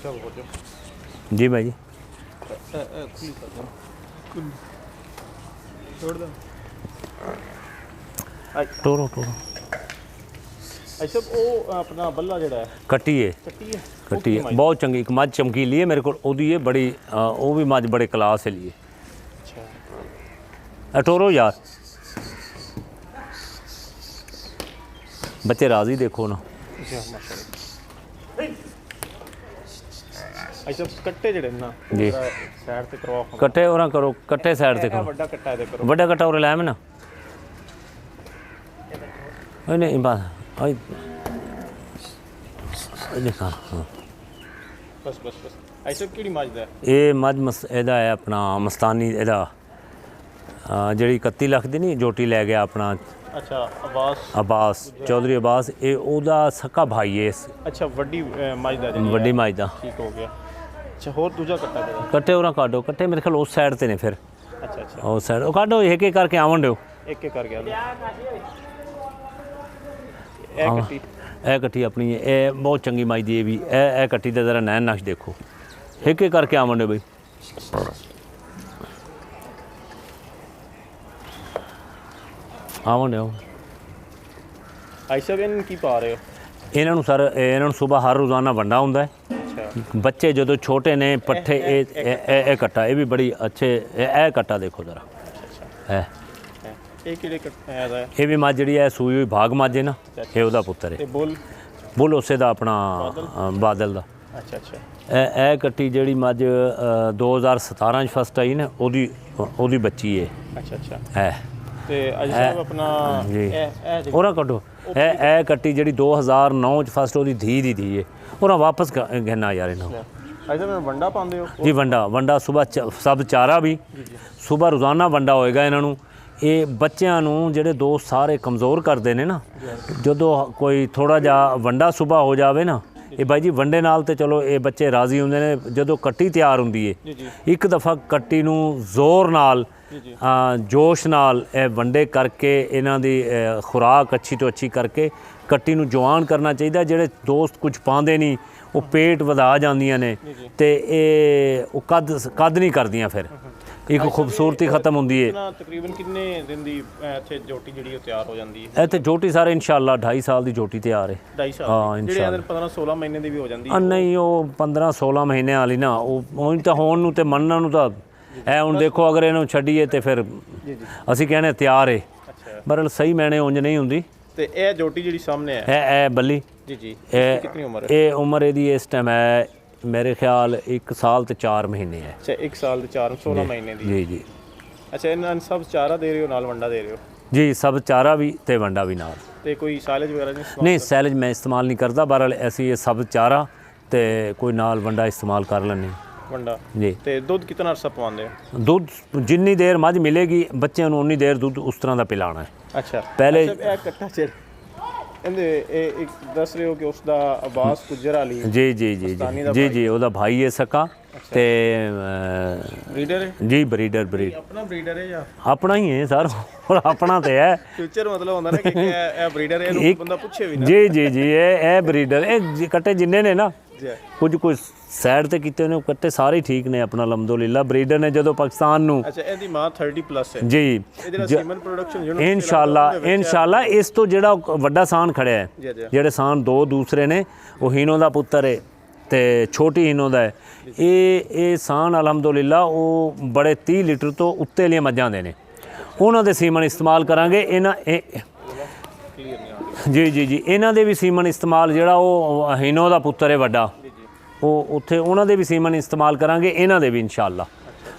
जी भाई जी Toro Toro अच्छा ਉਹ ਆਪਣਾ ਬੱਲਾ ਜਿਹੜਾ ਹੈ ਕੱਟੀ ਹੈ ਕੱਟੀ ਹੈ ਬਹੁਤ ਚੰਗੀ ਇੱਕ ਮੱਝ ਚਮਕੀਲੀ ਹੈ ਮੇਰੇ ਕੋਲ ਉਹਦੀ ਹੈ ਬੜੀ ਉਹ ਵੀ ਮੱਝ ਬੜੇ ਕਲਾਸ ਲਈ ਹੈ ਅੱਛਾ ਟੋਰੋ ਯਾਰ ਬੱਚੇ ਰਾਜ਼ੀ ਦੇਖੋ ਨਾ अच्छा कट्टे जड़े ना जी साइड ते करवाओ कट्टे और करो कट्टे साइड ते करो बड़ा कट्टा दे करो बड़ा कट्टा और लाए में ना नहीं बस आई देखा बस बस बस ऐसा किहड़ी मज दा ये मज एदा है अपना मस्तानी एदा ਜਿਹੜੀ 31 ਲੱਖ ਦੀ ਨਹੀਂ ਜੋਟੀ ਲੈ ਗਿਆ ਆਪਣਾ अच्छा अब्बास चौधरी अब्बास ये ਉਹਦਾ ਸਕਾ ਭਾਈ ਹੈ अच्छा ਵੱਡੀ ਮੱਝ ਦਾ ਜਿਹੜੀ ਵੱਡੀ ਮੱਝ ਦਾ ਠੀਕ ਹੋ ਗਿਆ अच्छा ਹੋਰ ਦੂਜਾ ਕੱਟਾ ਕਿਹੜਾ ਕੱਟੇ ਉਹਨਾਂ ਕਾਢੋ ਕੱਟੇ ਮੇਰੇ ਖਿਆਲ ਉਸ ਸਾਈਡ ਤੇ ਨੇ ਫਿਰ अच्छा अच्छा ਉਸ ਸਾਈਡ ਉਹ ਕਾਢੋ ਇੱਕ ਇੱਕ ਕਰਕੇ ਆਵਣ ਦਿਓ ਇੱਕ ਇੱਕ ਕਰ ਗਿਆ ਇਹ ਕੱਟੀ ਇਹ ਕੱਟੀ ਆਪਣੀ ਇਹ ਬਹੁਤ ਚੰਗੀ ਮੱਝ ਦੀ ਵੀ ਇਹ ਕੱਟੀ ਦਾ ਜ਼ਰਾ ਨੈਣ ਨਕਸ਼ ਦੇਖੋ ਇੱਕ ਇੱਕ ਕਰਕੇ ਆਵਣ ਦਿਓ ਬਈ ਆਵਣ ਦਿਓ ਆਇਸ਼ਾ ਬੇਨ ਕੀ ਪਾ ਰਹੇ ਹੋ ਇਹਨਾਂ ਨੂੰ ਸਰ ਇਹਨਾਂ ਨੂੰ ਸਵੇਰ ਹਰ ਰੋਜ਼ਾਨਾ ਵੰਡਾ ਹੁੰਦਾ ਹੈ ਬੱਚੇ ਜਦੋਂ ਛੋਟੇ ਨੇ ਪੱਠੇ ਇਹ ਕੱਟਾ ਇਹ ਵੀ ਬੜੀ ਅੱਛੇ ਇਹ ਕੱਟਾ ਦੇਖੋ ਜ਼ਰਾ ਹੈ ਇਹ ਕਿਹੜੇ ਕੱਟਾ ਹੈ ਇਹ ਵੀ ਮੱਝ ਜਿਹੜੀ ਹੈ ਸੂਈ ਹੋਈ ਭਾਗ ਮੱਝ ਹੈ ਨਾ ਇਹ ਉਹਦਾ ਪੁੱਤਰ ਹੈ ਤੇ ਬੁੱਲ ਉਸੇ ਦਾ ਆਪਣਾ ਬਾਦਲ ਦਾ ਅੱਛਾ ਅੱਛਾ ਇਹ ਕੱਟੀ ਜਿਹੜੀ ਮੱਝ 2017 ਚ ਫਸਟ ਆਈ ਨਾ ਉਹਦੀ ਬੱਚੀ ਹੈ ਅੱਛਾ ਅੱਛਾ ਹੈ ਤੇ ਅੱਜ ਸਾਹਿਬ ਆਪਣਾ ਇਹ ਉਹਰਾ ਕੱਢੋ ਇਹ ਕੱਟੀ ਜਿਹੜੀ 2009 ਚ ਫਸਟ ਉਹਦੀ ਧੀ ਦੀ ਧੀ ਹੈ ਉਹਨਾਂ ਵਾਪਸ ਘੇਨਾ ਯਾਰ ਇਹਨਾਂ ਅੱਛਾ ਮੈਂ ਵੰਡਾ ਪਾਉਂਦੇ ਹੋ ਜੀ ਵੰਡਾ ਸਵੇਰ ਸਭ ਚਾਰਾ ਵੀ ਸਵੇਰ ਰੋਜ਼ਾਨਾ ਵੰਡਾ ਹੋਏਗਾ ਇਹਨਾਂ ਨੂੰ ਇਹ ਬੱਚਿਆਂ ਨੂੰ ਜਿਹੜੇ ਦੋਸਤ ਸਾਰੇ ਕਮਜ਼ੋਰ ਕਰਦੇ ਨੇ ਨਾ ਜਦੋਂ ਕੋਈ ਥੋੜਾ ਜਿਹਾ ਵੰਡਾ ਸਵੇਰ ਹੋ ਜਾਵੇ ਨਾ ਇਹ ਬਾਈ ਜੀ ਵੰਡੇ ਨਾਲ ਤੇ ਚਲੋ ਇਹ ਬੱਚੇ ਰਾਜ਼ੀ ਹੁੰਦੇ ਨੇ ਜਦੋਂ ਕੱਟੀ ਤਿਆਰ ਹੁੰਦੀ ਹੈ ਇੱਕ ਦਫਾ ਕੱਟੀ ਨੂੰ ਜ਼ੋਰ ਨਾਲ ਜੋਸ਼ ਨਾਲ ਇਹ ਵੰਡੇ ਕਰਕੇ ਇਹਨਾਂ ਦੀ ਖੁਰਾਕ ਅੱਛੀ ਤੋਂ ਅੱਛੀ ਕਰਕੇ ਕੱਟੀ ਨੂੰ ਜਵਾਨ ਕਰਨਾ ਚਾਹੀਦਾ ਜਿਹੜੇ ਦੋਸਤ ਕੁਝ ਪਾਉਂਦੇ ਨਹੀਂ ਉਹ ਪੇਟ ਵਧਾ ਜਾਂਦੀਆਂ ਨੇ ਤੇ ਇਹ ਉਹ ਕੱਦ ਨਹੀਂ ਕਰਦੀਆਂ ਫਿਰ ਇੱਕ ਖੂਬਸੂਰਤੀ ਖਤਮ ਹੁੰਦੀ ਹੈ ਤਕਰੀਬਨ ਕਿੰਨੇ ਦਿਨ ਦੀ ਇੱਥੇ ਜੋਟੀ ਜਿਹੜੀ ਉਹ ਤਿਆਰ ਹੋ ਜਾਂਦੀ ਹੈ ਇੱਥੇ ਜੋਟੀ ਸਾਰੇ ਇਨਸ਼ਾਅੱਲਾ 2.5 ਸਾਲ ਦੀ ਜੋਟੀ ਤਿਆਰ ਹੈ 2.5 ਸਾਲ ਹਾਂ ਇਨਸ਼ਾਅੱਲਾ 15-16 ਮਹੀਨੇ ਦੀ ਵੀ ਹੋ ਜਾਂਦੀ ਹੈ ਨਹੀਂ ਉਹ 15-16 ਮਹੀਨਿਆਂ ਵਾਲੀ ਨਾ ਉਹ ਤਾਂ ਹੋਣ ਨੂੰ ਤੇ ਮੰਨਣ ਨੂੰ ਤਾਂ ਇਹ ਹੁਣ ਦੇਖੋ ਅਗਰ ਇਹਨੂੰ ਛੱਡੀਏ ਤੇ ਫਿਰ ਅਸੀਂ ਕਹਿੰਦੇ ਤਿਆਰ ਹੈ ਬਰਲ ਸਹੀ ਮੈਨੇ ਉਂਝ ਨਹੀਂ ਹੁੰਦੀ ਤੇ ਇਹ ਜੋਟੀ ਜਿਹੜੀ ਸਾਹਮਣੇ ਹੈ ਇਹ ਬੱਲੀ ਜੀ ਜੀ ਇਹ ਕਿੰਨੀ ਉਮਰ ਹੈ ਇਹ ਉਮਰ ਇਹਦੀ ਇਸ ਟਾਈਮ ਹੈ ਮੇਰੇ ਖਿਆਲ 1 ਸਾਲ ਤੇ 4 ਮਹੀਨੇ ਹੈ ਅੱਛਾ 1 ਸਾਲ ਤੇ 16 ਮਹੀਨੇ ਦੀ ਜੀ ਜੀ ਅੱਛਾ ਇਹਨਾਂ ਸਭ ਚਾਰਾ ਦੇ ਰਹੇ ਹੋ ਨਾਲ ਵੰਡਾ ਦੇ ਰਹੇ ਹੋ ਜੀ ਸਭ ਚਾਰਾ ਵੀ ਤੇ ਵੰਡਾ ਵੀ ਨਾਲ ਤੇ ਕੋਈ ਸਾਇਲਜ ਵਗੈਰਾ ਨਹੀਂ ਸਾਇਲਜ ਮੈਂ ਇਸਤੇਮਾਲ ਨਹੀਂ ਕਰਦਾ ਬਹਰਹਾਲ ਅਸੀਂ ਇਹ ਸਭ ਚਾਰਾ ਤੇ ਕੋਈ ਨਾਲ ਵੰਡਾ ਇਸਤੇਮਾਲ ਕਰ ਲੈਂਦੇ ਵੰਡਾ ਜੀ ਤੇ ਦੁੱਧ ਕਿੰਨਾ ਅਰਸਾ ਪਵਾਉਂਦੇ ਹੋ ਦੁੱਧ ਜਿੰਨੀ ਦੇਰ ਮੱਝ ਮਿਲੇਗੀ ਬੱਚਿਆਂ ਨੂੰ ਉਨੀ ਦੇਰ ਦੁੱਧ ਉਸ ਤਰ੍ਹਾਂ ਦਾ ਪਿਲਾਉਣਾ ਹੈ ਅੱਛਾ ਪਹਿਲੇ ਇਹ ਕੱਟਾ ਚਿਰ ਇਹਦੇ ਇਹ ਇੱਕ ਦੱਸ ਰਹੇ ਹੋ ਕਿ ਉਸ ਦਾ ਅब्बास ਗੁਜਰ ਅਲੀ ਜੀ ਜੀ ਜੀ ਜੀ ਜੀ ਉਹਦਾ ਭਾਈ ਹੈ ਸਕਾ ਤੇ ਬਰੀਡਰ ਹੈ ਜੀ ਬਰੀਡਰ ਆਪਣਾ ਬਰੀਡਰ ਹੈ ਜਾਂ ਆਪਣਾ ਹੀ ਹੈ ਸਰ ਆਪਣਾ ਤੇ ਹੈ ਫਿਊਚਰ ਮਤਲਬ ਹੁੰਦਾ ਨਾ ਕਿ ਇਹ ਬਰੀਡਰ ਹੈ ਇਹਨੂੰ ਬੰਦਾ ਪੁੱਛੇ ਵੀ ਨਾ ਜੀ ਜੀ ਜੀ ਇਹ ਬਰੀਡਰ ਇਹ ਕੱਟੇ ਜਿੰਨੇ ਨੇ ਨਾ ਕੁਝ ਸਾਈਡ ਤੇ ਕੀਤੇ ਨੇ ਕੱਟੇ ਸਾਰੇ ਠੀਕ ਨੇ ਆਪਣਾ ਅਲਹਮਦੁਲਿਲਾ ਬਰੀਡਰ ਨੇ ਜਦੋਂ ਪਾਕਿਸਤਾਨ ਨੂੰ ਅੱਛਾ ਇਹਦੀ ਮਾਂ 30+ ਹੈ ਜੀ ਇਹਦਾ ਸੀਮਨ ਪ੍ਰੋਡਕਸ਼ਨ ਇਨਸ਼ਾਅੱਲਾ ਇਸ ਤੋਂ ਜਿਹੜਾ ਵੱਡਾ ਸਾਨ ਖੜਿਆ ਹੈ ਜਿਹੜੇ ਸਾਨ ਦੋ ਦੂਸਰੇ ਨੇ ਉਹ ਹੀਨੋ ਦਾ ਪੁੱਤਰ ਹੈ ਤੇ ਛੋਟੀ ਹੀਨੋ ਦਾ ਹੈ ਇਹ ਸਾਨ ਅਲਹਮਦੁਲਿਲਾ ਉਹ ਬੜੇ 30 ਲੀਟਰ ਤੋਂ ਉੱਤੇ ਵਾਲੀਆਂ ਮੱਝਾਂ ਦੇ ਨੇ ਉਹਨਾਂ ਦੇ ਸੀਮਨ ਇਸਤੇਮਾਲ ਕਰਾਂਗੇ ਇਹਨਾਂ ਜੀ ਜੀ ਜੀ ਇਹਨਾਂ ਦੇ ਵੀ ਸੀਮਨ ਇਸਤੇਮਾਲ ਜਿਹੜਾ ਉਹ ਹੀਨੋ ਦਾ ਪੁੱਤਰ ਹੈ ਵੱਡਾ ਉਹ ਉੱਥੇ ਉਹਨਾਂ ਦੇ ਵੀ ਸੀਮਨ ਇਸਤੇਮਾਲ ਕਰਾਂਗੇ ਇਹਨਾਂ ਦੇ ਵੀ ਇਨਸ਼ਾਅੱਲਾ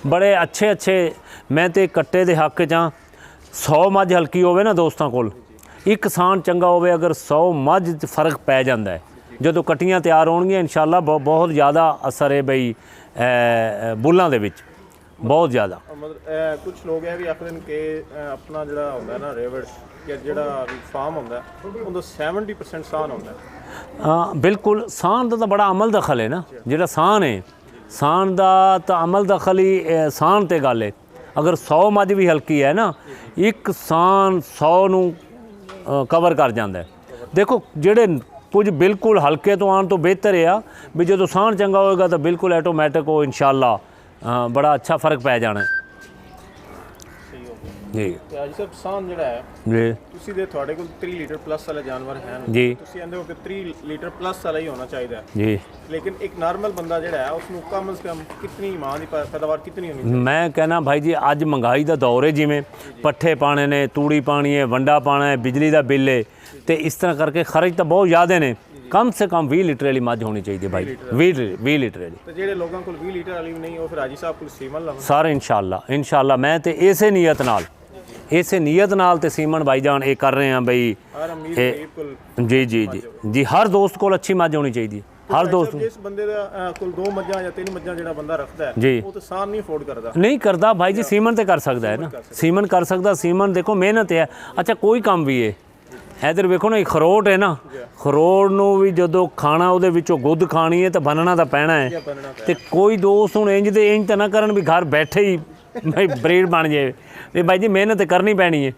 ਬੜੇ ਅੱਛੇ ਮੈਂ ਤੇ ਕੱਟੇ ਦੇ ਹੱਕ 'ਚ ਹਾਂ 100 ਮੱਝ ਹਲਕੀ ਹੋਵੇ ਨਾ ਦੋਸਤਾਂ ਕੋਲ ਇੱਕ ਸਾਨ ਚੰਗਾ ਹੋਵੇ ਅਗਰ 100 ਮੱਝ 'ਚ ਫਰਕ ਪੈ ਜਾਂਦਾ ਹੈ ਜਦੋਂ ਕੱਟੀਆਂ ਤਿਆਰ ਹੋਣਗੀਆਂ ਇਨਸ਼ਾਅੱਲਾ ਬਹੁਤ ਜ਼ਿਆਦਾ ਅਸਰ ਹੈ ਬਈ ਬੁੱਲਾਂ ਦੇ ਵਿੱਚ ਬਹੁਤ ਜ਼ਿਆਦਾ ਮਤਲਬ ਕੁਝ ਲੋਕ ਇਹ ਵੀ ਆਖਦੇ ਨੇ ਕਿ ਆਪਣਾ ਜਿਹੜਾ ਹੁੰਦਾ ਨਾ ਰੇਵੜ ਜਿਹੜਾ ਫਾਰਮ ਹੁੰਦਾ ਉਹਦਾ 70% ਸਾਨ ਹੁੰਦਾ ਹਾਂ ਬਿਲਕੁਲ ਸਾਨ ਦਾ ਤਾਂ ਬੜਾ ਅਮਲ ਦਖਲ ਹੈ ਨਾ ਜਿਹੜਾ ਸਾਨ ਹੈ ਸਾਨ ਦਾ ਤਾਂ ਅਮਲ ਦਖਲ ਹੀ ਸਾਨ ਤੇ ਗੱਲ ਹੈ ਅਗਰ 100 ਮੱਝ ਵੀ ਹਲਕੀ ਹੈ ਨਾ ਇੱਕ ਸਾਨ 100 ਨੂੰ ਕਵਰ ਕਰ ਜਾਂਦਾ ਹੈ ਦੇਖੋ ਜਿਹੜੇ ਕੁਝ ਬਿਲਕੁਲ ਹਲਕੇ ਤੋਂ ਆਉਣ ਤੋਂ ਬਿਹਤਰ ਆ ਵੀ ਜਦੋਂ ਸਾਹ ਚੰਗਾ ਹੋਏਗਾ ਤਾਂ ਬਿਲਕੁਲ ਆਟੋਮੈਟਿਕ ਉਹ ਇਨਸ਼ਾਅੱਲਾ ਬੜਾ ਅੱਛਾ ਫਰਕ ਪੈ ਜਾਣਾ ਹੈ। ਸਹੀ ਹੋ ਗਿਆ ਜੀ ਤੇ ਹਾਜੀ ਸਾਹਿਬ ਸਾਹ ਜਿਹੜਾ ਹੈ ਜੀ ਤੁਸੀਂ ਦੇ ਤੁਹਾਡੇ ਕੋਲ 3 ਲੀਟਰ ਪਲੱਸ ਵਾਲੇ ਜਾਨਵਰ ਹਨ ਜੀ ਤੁਸੀਂ ਕਹਿੰਦੇ ਹੋ ਕਿ 3 ਲੀਟਰ ਪਲੱਸ ਵਾਲਾ ਹੀ ਹੋਣਾ ਚਾਹੀਦਾ ਹੈ ਜੀ ਲੇਕਿਨ ਇੱਕ ਨਾਰਮਲ ਬੰਦਾ ਜਿਹੜਾ ਹੈ ਉਸ ਨੂੰ ਕਮ ਸੇ ਕਮ ਕਿੰਨੀ ਮਾਂ ਦੀ ਪੈਦਾਵਾਰ ਕਿੰਨੀ ਹੋਣੀ ਚਾਹੀਦੀ ਮੈਂ ਕਹਿਣਾ ਭਾਈ ਜੀ ਅੱਜ ਮਹਿੰਗਾਈ ਦਾ ਦੌਰ ਹੈ, ਜਿਵੇਂ ਪੱਠੇ ਪਾਣੇ ਨੇ, ਤੂੜੀ ਪਾਣੀ ਹੈ, ਵੰਡਾ ਪਾਣਾ ਹੈ, ਬਿਜਲੀ ਦਾ ਬਿੱਲ ਹੈ, ਤੇ ਇਸ ਤਰ੍ਹਾਂ ਕਰਕੇ ਖਰਚ ਤਾਂ ਬਹੁਤ ਜ਼ਿਆਦਾ ਨੇ। ਕਮ ਸੇ ਕਮ 20 ਲੀਟਰ ਵਾਲੀ ਮੱਝ ਹੋਣੀ ਚਾਹੀਦੀ ਹੈ ਭਾਈ, 20 ਲੀਟਰ ਵਾਲੀ। ਤੇ ਜਿਹੜੇ ਲੋਕਾਂ ਕੋਲ 20 ਲੀਟਰ ਵਾਲੀ ਵੀ ਨਹੀਂ ਉਹ ਫਿਰ ਹਾਜੀ ਸਾਹਿਬ ਕੋਲ ਸੀਮਨ ਲਾਉਣ ਸਾਰੇ ਇਨਸ਼ਾਅੱਲਾ ਮੈਂ ਤੇ ਇਸੇ ਨੀਅਤ ਨਾਲ ਤੇ ਸੀਮਨ ਭਾਈਜਾਨ ਇਹ ਕਰ ਰਹੇ ਹਾਂ ਬਈ। ਹਰ ਅਮੀਰ ਗਰੀਬ ਕੋਲ ਜੀ ਹਰ ਦੋਸਤ ਕੋਲ ਅੱਛੀ ਮੱਝ ਹੋਣੀ ਚਾਹੀਦੀ ਹੈ। ਹਰ ਦੋਸਤ ਜਿਸ ਬੰਦੇ ਦਾ ਕੋਲ 2 ਮੱਝਾਂ ਜਾਂ 3 ਮੱਝਾਂ ਜਿਹੜਾ ਬੰਦਾ ਰੱਖਦਾ ਹੈ ਜੀ ਉਹ ਤਾਂ ਸਾਨ ਨਹੀਂ ਅਫੋਰਡ ਕਰਦਾ ਨਹੀਂ ਕਰਦਾ ਭਾਈ ਜੀ, ਸੀਮਨ ਤੇ ਕਰ ਸਕਦਾ ਹੈ ਨਾ, ਸੀਮਨ ਕਰ ਸਕਦਾ। ਸੀਮਨ ਦੇਖੋ ਮਿਹਨਤ ਹੈ। ਅੱਛਾ ਕੋਈ ਕੰਮ ਵੀ ਹੈ, ਇਧਰ ਵੇਖੋ ਨਾ, ਖਰੋਟ ਹੈ ਨਾ, ਖਰੋਟ ਨੂੰ ਵੀ ਜਦੋਂ ਖਾਣਾ ਉਹਦੇ ਵਿੱਚੋਂ ਗੁੱਦ ਖਾਣੀ ਹੈ ਤਾਂ ਬੰਨਣਾ ਤਾਂ ਪੈਣਾ ਹੈ। ਤੇ ਕੋਈ ਦੋਸਤ ਹੁਣ ਇੰਜ ਤਾਂ ਨਾ ਕਰਨ ਵੀ ਘਰ ਬੈਠੇ ਹੀ ਭਾਈ ਬਰੀਡ ਬਣ ਜਾਏ। ਤੇ ਭਾਈ ਜੀ ਮਿਹਨਤ ਕਰਨੀ ਪੈਣੀ ਹੈ।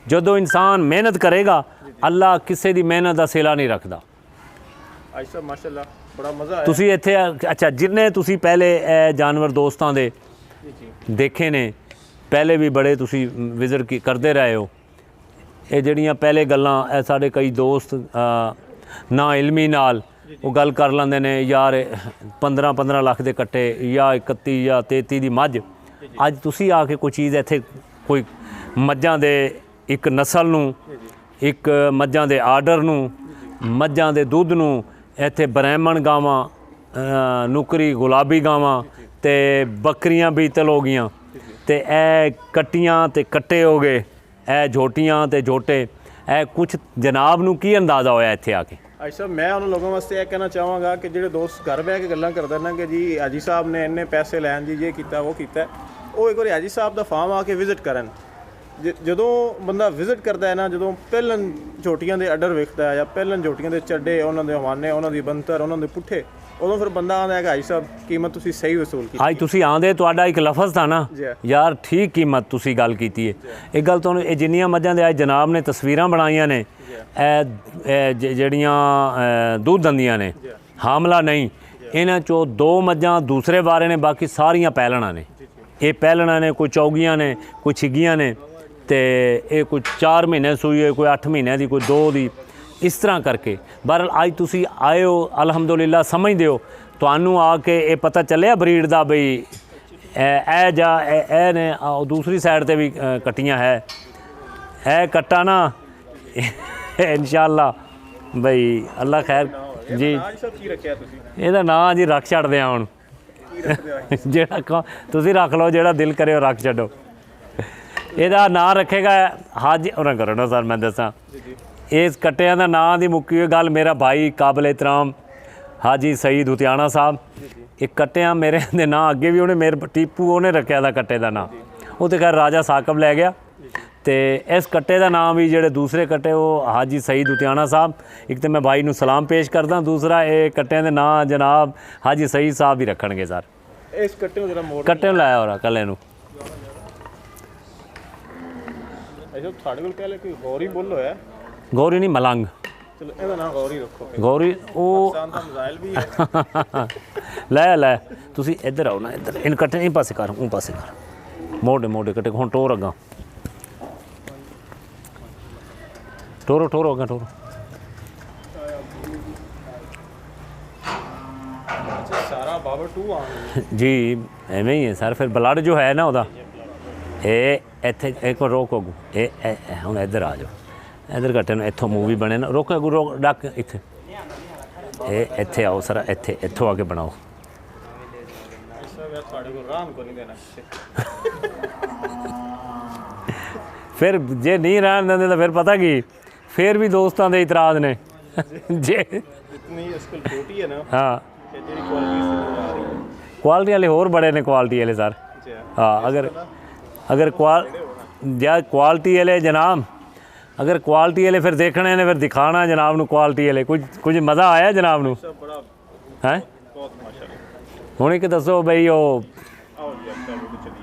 ਜਦੋਂ ਇਨਸਾਨ ਮਿਹਨਤ ਕਰੇਗਾ ਅੱਲਾ ਕਿਸੇ ਦੀ ਮਿਹਨਤ ਦਾ ਸਿਲਾ ਨਹੀਂ ਰੱਖਦਾ। ਅੱਜ ਸਾਹਿਬ ਮਾਸ਼ਾਅੱਲਾ ਬੜਾ ਮਜ਼ਾ ਆਇਆ। ਤੁਸੀਂ ਇੱਥੇ ਅੱਛਾ ਜਿੰਨੇ ਤੁਸੀਂ ਪਹਿਲੇ ਇਹ ਜਾਨਵਰ ਦੋਸਤਾਂ ਦੇ ਦੇਖੇ ਨੇ, ਪਹਿਲੇ ਵੀ ਬੜੇ ਤੁਸੀਂ ਵਿਜ਼ਿਟ ਕਰਦੇ ਰਹੇ ਹੋ। ਇਹ ਜਿਹੜੀਆਂ ਪਹਿਲੇ ਗੱਲਾਂ ਇਹ ਸਾਡੇ ਕਈ ਦੋਸਤ ਨਾ ਇਲਮੀ ਨਾਲ ਉਹ ਗੱਲ ਕਰ ਲੈਂਦੇ ਨੇ, ਯਾਰ 15 ਲੱਖ ਦੇ ਕੱਟੇ ਜਾਂ 31 ਜਾਂ 33 ਦੀ ਮੱਝ। ਅੱਜ ਤੁਸੀਂ ਆ ਕੇ ਕੋਈ ਚੀਜ਼ ਇੱਥੇ ਕੋਈ ਮੱਝਾਂ ਦੇ ਇੱਕ ਨਸਲ ਨੂੰ, ਇੱਕ ਮੱਝਾਂ ਦੇ ਆਰਡਰ ਨੂੰ, ਮੱਝਾਂ ਦੇ ਦੁੱਧ ਨੂੰ, ਇੱਥੇ ਬ੍ਰਾਹਮਣ ਗਾਵਾਂ, ਨੁਕਰੀ ਗੁਲਾਬੀ ਗਾਵਾਂ ਤੇ ਬੱਕਰੀਆਂ ਬੀਤਲ ਹੋ ਗਈਆਂ, ਤੇ ਇਹ ਕੱਟੀਆਂ ਤੇ ਕੱਟੇ ਹੋ ਗਏ, ਇਹ ਝੋਟੀਆਂ ਤੇ ਝੋਟੇ। ਇਹ ਕੁਛ ਜਨਾਬ ਨੂੰ ਕੀ ਅੰਦਾਜ਼ਾ ਹੋਇਆ ਇੱਥੇ ਆ ਕੇ? ਅੱਜ ਸਾਹਿਬ ਮੈਂ ਉਹਨਾਂ ਲੋਕਾਂ ਵਾਸਤੇ ਇਹ ਕਹਿਣਾ ਚਾਹਾਂਗਾ ਕਿ ਜਿਹੜੇ ਦੋਸਤ ਘਰ ਬਹਿ ਕੇ ਗੱਲਾਂ ਕਰਦੇ ਨੇ ਕਿ ਜੀ ਹਾਜੀ ਸਾਹਿਬ ਨੇ ਇੰਨੇ ਪੈਸੇ ਲੈਣ ਜੀ ਇਹ ਕੀਤਾ ਉਹ ਕੀਤਾ, ਉਹ ਇੱਕ ਵਾਰੀ ਹਾਜੀ ਸਾਹਿਬ ਦਾ ਫਾਰਮ ਆ ਕੇ ਵਿਜ਼ਿਟ ਕਰਨ। ਜਦੋਂ ਬੰਦਾ ਵਿਜ਼ਿਟ ਕਰਦਾ ਹੈ ਨਾ, ਜਦੋਂ ਪਹਿਲਾਂ ਝੋਟੀਆਂ ਦੇ ਆਰਡਰ ਵੇਖਦਾ ਹੈ ਜਾਂ ਪਹਿਲਾਂ ਝੋਟੀਆਂ ਦੇ ਚੱਡੇ, ਉਹਨਾਂ ਦੇ ਹਵਾਨੇ, ਉਹਨਾਂ ਦੀ ਬੰਤਰ, ਉਹਨਾਂ ਦੇ ਪੁੱਠੇ, ਉਦੋਂ ਫਿਰ ਬੰਦਾ ਆਉਂਦਾ ਹੈ ਕਿ ਹਾਜੀ ਸਾਹਿਬ ਕੀਮਤ ਤੁਸੀਂ ਸਹੀ ਵਸੂਲ ਕੀਤੀ। ਅੱਜ ਤੁਸੀਂ ਆਉਂਦੇ, ਤੁਹਾਡਾ ਇੱਕ ਲਫ਼ਜ਼ था ਨਾ ਯਾਰ, ਠੀਕ ਕੀਮਤ ਤੁਸੀਂ ਗੱਲ ਕੀਤੀ ਹੈ। ਇਹ ਗੱਲ ਤੁਹਾਨੂੰ ਇਹ ਜਿੰਨੀਆਂ ਮੱਝਾਂ ਦੇ ਅੱਜ ਜਨਾਬ ਨੇ ਤਸਵੀਰਾਂ ਬਣਾਈਆਂ ਨੇ, ਇਹ ਜਿਹੜੀਆਂ ਦੁੱਧ ਦਿੰਦੀਆਂ ਨੇ, ਹਾਮਲਾ ਨਹੀਂ, ਇਹਨਾਂ 'ਚੋਂ 2 ਮੱਝਾਂ ਦੂਸਰੇ ਬਾਰੇ ਨੇ, ਬਾਕੀ ਸਾਰੀਆਂ ਪਹਿਲਣਾ ਨੇ। ਇਹ ਪਹਿਲਣਾ ਨੇ, ਕੋਈ ਚੌਗੀਆਂ ਨੇ, ਕੋਈ ਛਿੱਗੀਆਂ ਨੇ, ਤੇ ਇਹ ਕੋਈ 4 ਮਹੀਨੇ ਸੂਈ ਹੈ, ਕੋਈ 8 ਮਹੀਨਿਆਂ ਦੀ, ਕੋਈ 2 ਦੀ, ਇਸ ਤਰ੍ਹਾਂ ਕਰਕੇ। ਬਹਰਹਾਲ ਅੱਜ ਤੁਸੀਂ ਆਏ ਹੋ, ਅਲਹਮਦੁਲਿਲਾ ਸਮਝਦੇ ਹੋ, ਤੁਹਾਨੂੰ ਆ ਕੇ ਇਹ ਪਤਾ ਚੱਲਿਆ ਬਰੀਡ ਦਾ ਬਈ ਇਹ ਨੇ ਦੂਸਰੀ ਸਾਈਡ ਤੇ ਵੀ ਕੱਟੀਆਂ ਹੈ। ਇਹ ਕੱਟਾ ਨਾ ਇਨਸ਼ਾਅੱਲਾ ਬਈ ਅੱਲਾ ਖੈਰ ਜੀ। ਕੀ ਰੱਖਿਆ ਤੁਸੀਂ? ਇਹਦਾ ਨਾਂ ਜੀ ਰੱਖ ਛੱਡਦੇ ਆ ਹੁਣ, ਜਿਹੜਾ ਤੁਸੀਂ ਰੱਖ ਲਓ, ਜਿਹੜਾ ਦਿਲ ਕਰੇ ਉਹ ਰੱਖ ਛੱਡੋ। ਇਹਦਾ ਨਾਂ ਰੱਖੇਗਾ ਹਾਜੀ, ਉਹਨਾਂ ਕਰੋ ਨਾ ਸਰ, ਮੈਂ ਦੱਸਾਂ ਇਸ ਕੱਟਿਆਂ ਦਾ ਨਾਂ ਦੀ ਮੁੱਕੀ ਹੋਈ ਗੱਲ, ਮੇਰਾ ਭਾਈ ਕਾਬਲ ਇਤਰਾਮ ਹਾਜੀ ਸਈਦ ਹੁਤਿਆਣਾ ਸਾਹਿਬ, ਇਹ ਕੱਟਿਆਂ ਮੇਰੇ ਦੇ ਨਾਂ ਅੱਗੇ ਵੀ ਉਹਨੇ ਮੇਰੇ ਟੀਪੂ ਉਹਨੇ ਰੱਖਿਆ ਦਾ ਕੱਟੇ ਦਾ ਨਾਂ, ਉਹ ਤੇ ਖੈਰ ਰਾਜਾ ਸਾਕਬ ਲੈ ਗਿਆ। ਤੇ ਇਸ ਕੱਟੇ ਦਾ ਨਾਮ ਵੀ ਜਿਹੜੇ ਦੂਸਰੇ ਕੱਟੇ ਉਹ ਹਾਜੀ ਸਈਦ ਹੁਤਿਆਣਾ ਸਾਹਿਬ। ਇੱਕ ਤਾਂ ਮੈਂ ਭਾਈ ਨੂੰ ਸਲਾਮ ਪੇਸ਼ ਕਰਦਾ, ਦੂਸਰਾ ਇਹ ਕੱਟਿਆਂ ਦੇ ਨਾਂ ਜਨਾਬ ਹਾਜੀ ਸਈਦ ਸਾਹਿਬ ਹੀ ਰੱਖਣਗੇ ਸਰ। ਇਸ ਕੱਟੇ ਨੂੰ ਜਰਾ ਮੋੜ ਕੱਟੇ ਨੂੰ ਲਾਇਆ ਹੋਰਾ ਕੱਲੇ ਨੂੰ। ਅੱਛਾ ਤੁਹਾਡੇ ਕੋਲ ਕਹਿ ਕੋਈ ਗੌਰੀ ਬੁੱਲ ਹੋਇਆ? ਗੌਰੀ ਨਹੀਂ, ਮਲੰਗ। ਚਲੋ ਇਹਦਾ ਨਾਮ ਗੌਰੀ ਰੱਖੋ। ਗੌਰੀ ਉਹ ਪਾਕਿਸਤਾਨ ਦਾ ਮਜ਼ਾਇਲ ਵੀ ਹੈ। ਲੈ ਤੁਸੀਂ ਇੱਧਰ ਆਓ ਨਾ, ਇੱਧਰ ਇਹਨੂੰ ਕੱਟੇ ਇਹ ਪਾਸੇ ਕਰ, ਉਹ ਪਾਸੇ ਕਰ, ਮੋਢੇ ਕੱਟੇ ਹੁਣ ਟੋਰ ਅੱਗਾ, ਟੋਰੋ ਅੱਗਾ ਟੋਰੋ। ਸਾਰਾ ਬਾਬਰ 2 ਆ ਜੀ ਐਵੇਂ ਹੀ ਹੈ ਸਰ। ਫਿਰ ਬਲੱਡ ਜੋ ਹੈ ਨਾ ਉਹਦਾ, ਇਹ ਇੱਥੇ ਇੱਕ ਵਾਰ ਰੋਕੋ, ਇਹ ਹੁਣ ਇੱਧਰ ਆ ਜਾਓ, ਇੱਧਰ ਕੱਟੇ ਨੂੰ ਇੱਥੋਂ ਮੂਵੀ ਬਣੇ ਨਾ, ਰੋਕੋ ਰੋਕ ਡੱਕ ਇੱਥੇ, ਇਹ ਇੱਥੇ ਆਓ ਸਰ, ਇੱਥੋਂ ਆ ਕੇ ਬਣਾਓ। ਤੁਹਾਡੇ ਕੋਲ ਰਾਮ ਕੋ ਨਹੀਂ ਦੇਣਾ। ਫਿਰ ਜੇ ਨਹੀਂ ਰਹਿਣ ਦਿੰਦੇ ਤਾਂ ਫਿਰ ਪਤਾ ਕੀ, ਫਿਰ ਵੀ ਦੋਸਤਾਂ ਦੇ ਇਤਰਾਜ਼ ਨੇ ਜੇ ਜਿਤਨੀ ਇਸ ਕੋਲ ਛੋਟੀ ਹੈ ਨਾ, ਹਾਂ ਜਿਹੜੀ ਕੁਆਲਿਟੀ ਸੀ ਆ ਰਹੀ ਹੈ, ਕੁਆਲਿਟੀ ਵਾਲੇ ਹੋਰ ਬੜੇ ਨੇ, ਕੁਆਲਿਟੀ ਵਾਲੇ ਸਰ। ਹਾਂ ਅਗਰ ਕੁਆਲਿਟੀ ਵਾਲੇ ਜਨਾਬ, ਅਗਰ ਕੁਆਲਿਟੀ ਵਾਲੇ ਫਿਰ ਦੇਖਣੇ ਨੇ, ਫਿਰ ਦਿਖਾਣਾ ਜਨਾਬ ਨੂੰ ਕੁਆਲਿਟੀ ਵਾਲੇ। ਕੁਝ ਮਜ਼ਾ ਆਇਆ ਜਨਾਬ ਨੂੰ ਹੈ? ਬਹੁਤ ਮਾਸ਼ਾਅੱਲਾ। ਹੁਣ ਇੱਕ ਦੱਸੋ ਬਈ ਉਹ ਆਓ ਜੀ ਆਪਾਂ ਚਲੀਏ।